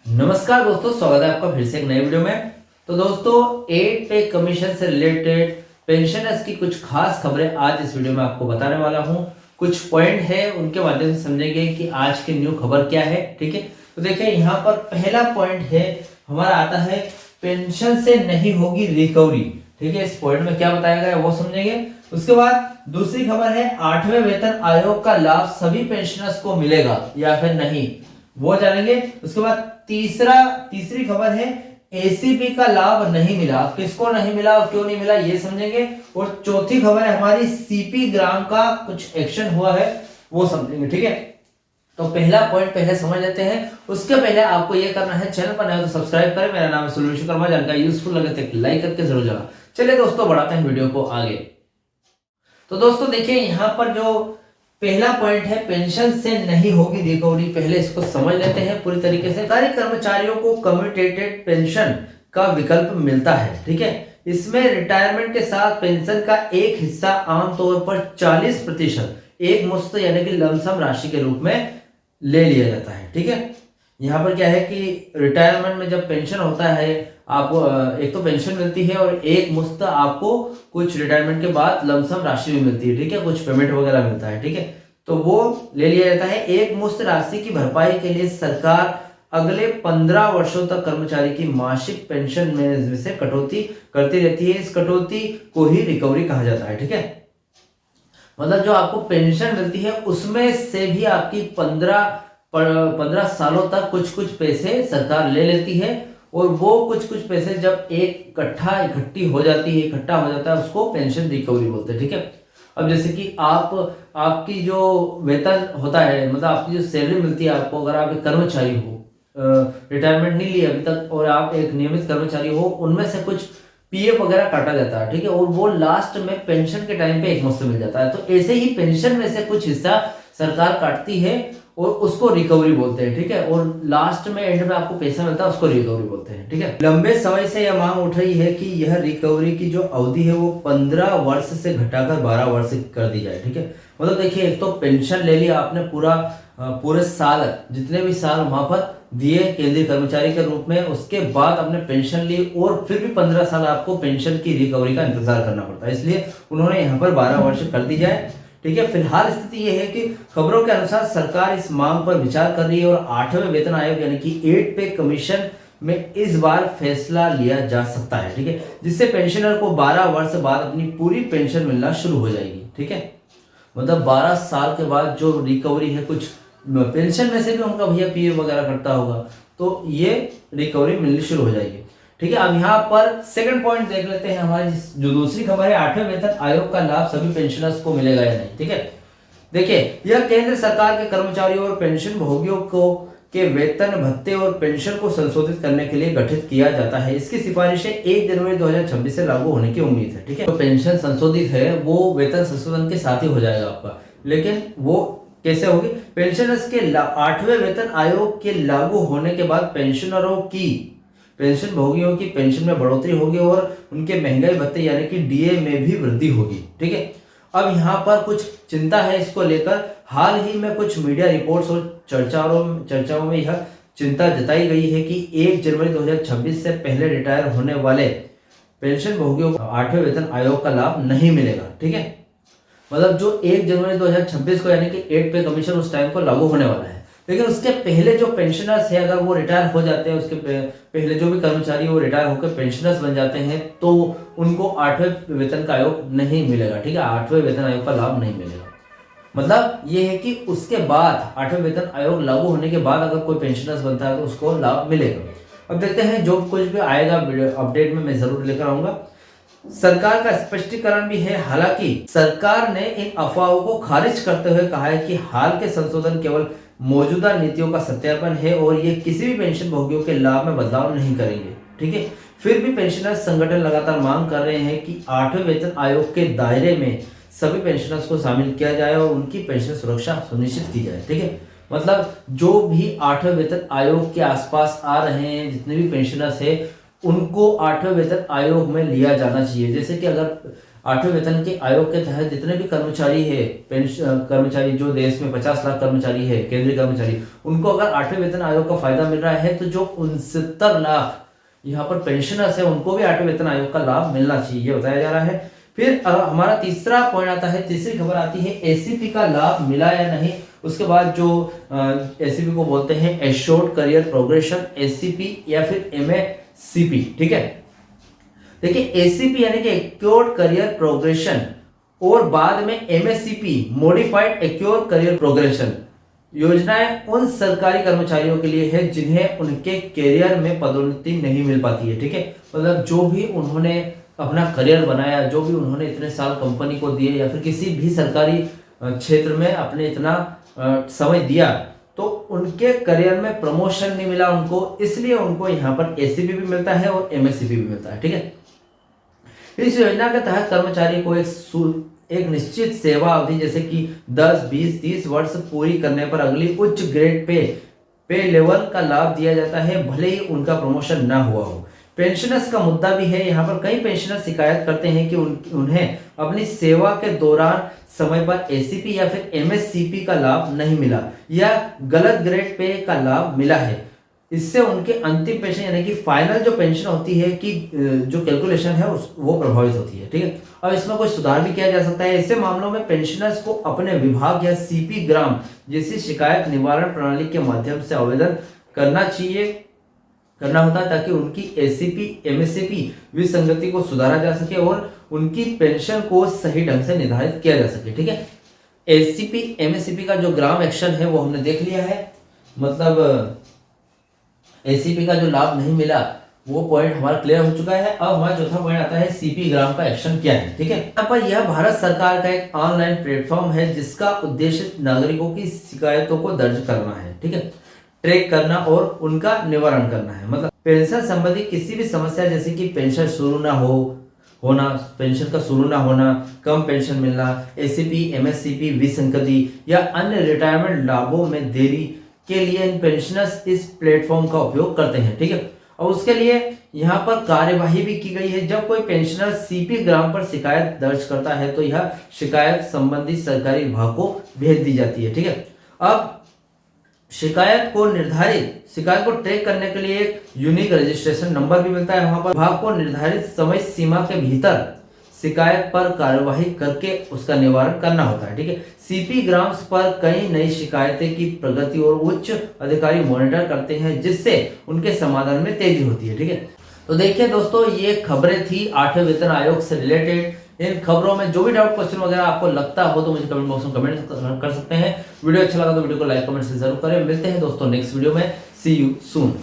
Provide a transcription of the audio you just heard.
नमस्कार दोस्तों, स्वागत है आपका फिर से एक नए वीडियो में। तो दोस्तों, 8 पे कमीशन से रिलेटेड पेंशनर्स की कुछ खास खबरें आज इस वीडियो में आपको बताने वाला हूं। कुछ पॉइंट है, उनके माध्यम से समझेंगे कि आज की न्यू खबर क्या है। ठीक है, तो देखिए यहाँ पर पहला पॉइंट है हमारा आता है पेंशन से नहीं होगी रिकवरी। ठीक है, इस पॉइंट में क्या बताया गया है वो समझेंगे। उसके बाद दूसरी खबर है 8वें वेतन आयोग का लाभ सभी पेंशनर्स को मिलेगा या फिर नहीं, वो जानेंगे। उसके बाद तीसरी खबर है एसीपी का लाभ नहीं मिला, किसको नहीं मिला और क्यों नहीं मिला ये समझेंगे। और चौथी खबर है हमारी सीपी ग्राम का कुछ एक्शन हुआ है वो समझेंगे। ठीक है, तो पहला पॉइंट पहले समझ लेते हैं। उसके पहले आपको ये करना है, चैनल पर नए हो तो सब्सक्राइब करें। मेरा नाम है सुनील विश्वकर्मा। जानकारी यूजफुल लगे तो लाइक करके जरूर जाना। चलिए दोस्तों, बढ़ाते हैं वीडियो को आगे। तो दोस्तों देखिए यहाँ पर जो पहला पॉइंट है पेंशन से नहीं होगी रिकवरी, पहले इसको समझ लेते हैं पूरी तरीके से। सरकारी कर्मचारियों को कम्यूटेटेड पेंशन का विकल्प मिलता है। ठीक है, इसमें रिटायरमेंट के साथ पेंशन का एक हिस्सा आमतौर पर 40% एक मुश्त यानी कि लमसम राशि के रूप में ले लिया जाता है। ठीक है, यहाँ पर क्या है कि रिटायरमेंट में जब पेंशन होता है आपको एक तो पेंशन मिलती है और एक मुश्त आपको कुछ रिटायरमेंट के बाद लमसम राशि भी मिलती है। ठीक है, कुछ पेमेंट वगैरह मिलता है। ठीक है, तो वो ले लिया जाता है। एक मुश्त राशि की भरपाई के लिए सरकार अगले 15 वर्षों तक कर्मचारी की मासिक पेंशन में से कटौती करती रहती है। इस कटौती को ही रिकवरी कहा जाता है। ठीक है, मतलब जो आपको पेंशन मिलती है उसमें से भी आपकी 15 सालों तक कुछ कुछ पैसे सरकार ले लेती है। और वो कुछ कुछ पैसे जब इकट्ठी हो जाती है, इकट्ठा हो जाता है, उसको पेंशन रिकवरी बोलते हैं। ठीक है, अब जैसे कि आपकी जो वेतन होता है, मतलब आपकी जो सैलरी मिलती है आपको, अगर आप एक कर्मचारी हो, रिटायरमेंट नहीं लिया अभी तक और आप एक नियमित कर्मचारी हो, उनमें से कुछ पीएफ वगैरह काटा जाता है। ठीक है, और वो लास्ट में पेंशन के टाइम पे एक मुश्त मिल जाता है। तो ऐसे ही पेंशन में से कुछ हिस्सा सरकार काटती है और उसको रिकवरी बोलते हैं। ठीक है, और लास्ट में एंड में आपको पैसा मिलता है, उसको रिकवरी बोलते हैं। ठीक है, लंबे समय से यह मांग उठ रही है कि यह रिकवरी की जो अवधि है वो 15 वर्ष से घटाकर 12 वर्ष कर दी जाए। ठीक है, मतलब देखिए, एक तो पेंशन ले लिया आपने पूरे साल, जितने भी साल वहां पर दिए केंद्रीय कर्मचारी के रूप में, उसके बाद आपने पेंशन ली और फिर भी 15 साल आपको पेंशन की रिकवरी का इंतजार करना पड़ता है। इसलिए उन्होंने यहाँ पर 12 वर्ष कर दी जाए। ठीक है, फिलहाल स्थिति यह है कि खबरों के अनुसार सरकार इस मांग पर विचार कर रही है और 8वें वेतन आयोग यानी कि 8 पे कमीशन में इस बार फैसला लिया जा सकता है। ठीक है, जिससे पेंशनर को 12 वर्ष बाद अपनी पूरी पेंशन मिलना शुरू हो जाएगी। ठीक है, मतलब 12 साल के बाद जो रिकवरी है, कुछ पेंशन में से भी उनका भैया पीएफ वगैरह करता होगा, तो ये रिकवरी मिलनी शुरू हो जाएगी। ठीक है, अब यहाँ पर सेकंड पॉइंट देख लेते हैं। हमारी जो दूसरी खबर है 8वें वेतन आयोग का लाभ सभी पेंशनर्स को मिलेगा या नहीं। ठीक है, देखिए, यह केंद्र सरकार के कर्मचारियों और पेंशन भोगियों को के वेतन भत्ते और पेंशन को संशोधित करने के लिए गठित किया जाता है। इसकी सिफारिशें 1 जनवरी 2026 से लागू होने की उम्मीद है। ठीक है, तो पेंशन संशोधित है वो वेतन संशोधन के साथ ही हो जाएगा आपका, लेकिन वो कैसे होगी? पेंशनर्स के 8वें वेतन आयोग के लागू होने के बाद पेंशनरों की, पेंशन भोगियों की पेंशन में बढ़ोतरी होगी और उनके महंगाई भत्ते यानी कि डीए में भी वृद्धि होगी। ठीक है, अब यहाँ पर कुछ चिंता है इसको लेकर। हाल ही में कुछ मीडिया रिपोर्ट्स और चर्चाओं में यह चिंता जताई गई है कि 1 जनवरी 2026 से पहले रिटायर होने वाले पेंशन भोगियों को 8वें वेतन आयोग का लाभ नहीं मिलेगा। ठीक है, मतलब जो 1 जनवरी 2026 को यानी कि 8 पे कमीशन उस टाइम को लागू होने वाला है, लेकिन उसके पहले जो पेंशनर्स है अगर वो रिटायर हो जाते हैं, उसके पहले जो भी कर्मचारी वो रिटायर होकर पेंशनर्स बन जाते हैं, तो उनको 8वें वेतन का आयोग नहीं मिलेगा। ठीक है, 8वें वेतन आयोग का लाभ नहीं मिलेगा। मतलब ये है कि उसके बाद 8वें वेतन आयोग लागू होने के बाद अगर कोई पेंशनर्स बनता है तो उसको लाभ मिलेगा। अब देखते हैं, जो कुछ भी आएगा अपडेट में मैं जरूर लेकर आऊंगा। सरकार का स्पष्टीकरण भी है। हालांकि सरकार ने इन अफवाहों को खारिज करते हुए कहा है कि हाल के संशोधन केवल मौजूदा नीतियों का सत्यापन है और ये किसी भी पेंशन भोगियों के लाभ में बदलाव नहीं करेंगे। ठीक है, फिर भी पेंशनर्स संगठन लगातार मांग कर रहे हैं कि 8वें वेतन आयोग के दायरे में सभी पेंशनर्स को शामिल किया जाए और उनकी पेंशन सुरक्षा सुनिश्चित की जाए। ठीक है, मतलब जो भी 8वें वेतन आयोग के आसपास आ रहे हैं, जितने भी पेंशनर्स है, उनको 8वें वेतन आयोग में लिया जाना चाहिए। जैसे कि अगर 8वें वेतन के आयोग के तहत जितने भी कर्मचारी है, पेंशन कर्मचारी जो देश में 50 लाख कर्मचारी है, केंद्रीय कर्मचारी, उनको अगर 8वें वेतन आयोग का फायदा मिल रहा है तो जो 69 लाख यहाँ पर पेंशनर्स है उनको भी 8वें वेतन आयोग का लाभ मिलना चाहिए, ये बताया जा रहा है। फिर हमारा तीसरा पॉइंट आता है, तीसरी खबर आती है एसीपी का लाभ मिला या नहीं। उसके बाद जो एसीपी को बोलते हैं एश्योर्ड करियर प्रोग्रेशन, एसीपी या फिर एमएसीपी, ठीक है। देखिए एसीपी यानी कि एक्योर्ड करियर प्रोग्रेशन और बाद में एमएसीपी मॉडिफाइड एक्योर्ड करियर प्रोग्रेशन योजनाएं उन सरकारी कर्मचारियों के लिए है जिन्हें उनके करियर में पदोन्नति नहीं मिल पाती है, ठीक है। मतलब जो भी उन्होंने अपना करियर बनाया, जो भी उन्होंने इतने साल कंपनी को दिए या फिर किसी भी सरकारी क्षेत्र में अपने इतना समय दिया, तो उनके करियर में प्रमोशन नहीं मिला उनको, इसलिए उनको यहाँ पर एसीपी भी मिलता है और एमएससीपी भी मिलता है, ठीक है। इस योजना के तहत कर्मचारी को एक निश्चित सेवा अवधि जैसे कि 10, 20, 30 वर्ष पूरी करने पर अगली उच्च ग्रेड पे लेवल का लाभ दिया जाता है, भले ही उनका प्रमोशन ना हुआ हो। पेंशनर्स का मुद्दा भी है यहाँ पर, कई पेंशनर शिकायत करते हैं कि उन्हें अपनी सेवा के दौरान समय पर एसीपी या फिर एमएससीपी का लाभ नहीं मिला या गलत ग्रेड पे का लाभ मिला है। इससे उनके अंतिम पेंशन यानी कि फाइनल जो पेंशन होती है कि जो कैलकुलेशन है वो प्रभावित होती है, ठीक है। अब इसमें कुछ सुधार भी किया जा सकता है। ऐसे मामलों में पेंशनर्स को अपने विभाग या सीपी ग्राम जैसी शिकायत निवारण प्रणाली के माध्यम से आवेदन करना होता है ताकि उनकी एसीपी एमएससीपी विसंगति को सुधारा जा सके और उनकी पेंशन को सही ढंग से निर्धारित किया जा सके, ठीक है। एसीपी एमएससीपी का जो ग्राम एक्शन है वो हमने देख लिया है, मतलब एसीपी का जो लाभ नहीं मिला वो पॉइंट हमारा क्लियर हो चुका है। अब हमारा चौथा पॉइंट आता है सीपी ग्राम का एक्शन क्या है, ठीक है। यहाँ पर यह भारत सरकार का एक ऑनलाइन प्लेटफॉर्म है जिसका उद्देश्य नागरिकों की शिकायतों को दर्ज करना है, ठीक है, ट्रैक करना और उनका निवारण करना है। मतलब पेंशन संबंधी किसी भी समस्या जैसे कि पेंशन शुरू ना होना, पेंशन का शुरू ना होना, कम पेंशन मिलना, एसीपी एमएससीपी विसंगति या अन्य रिटायरमेंट लाभों में देरी के लिए इन पेंशनर्स इस प्लेटफॉर्म का उपयोग करते हैं, ठीक है। और उसके लिए यहाँ पर कार्यवाही भी की गई है। जब कोई पेंशनर सीपी ग्राम पर शिकायत दर्ज करता है तो यह शिकायत संबंधित सरकारी विभाग को भेज दी जाती है, ठीक है। अब शिकायत को ट्रैक करने के लिए एक यूनिक रजिस्ट्रेशन नंबर भी मिलता है। वहां पर विभाग को निर्धारित समय सीमा के भीतर शिकायत पर कार्यवाही करके उसका निवारण करना होता है, ठीक है। सीपी ग्राम्स पर कई नई शिकायतें की प्रगति और उच्च अधिकारी मॉनिटर करते हैं जिससे उनके समाधान में तेजी होती है, ठीक है। तो देखिए दोस्तों, ये खबरें थी 8वें वेतन आयोग से रिलेटेड। इन खबरों में जो भी डाउट क्वेश्चन वगैरह आपको लगता हो तो मुझे कमेंट बॉक्स में कमेंट कर सकते हैं। वीडियो अच्छा लगा तो वीडियो को लाइक कमेंट से जरूर करें। मिलते हैं दोस्तों नेक्स्ट वीडियो में। सी यू सून।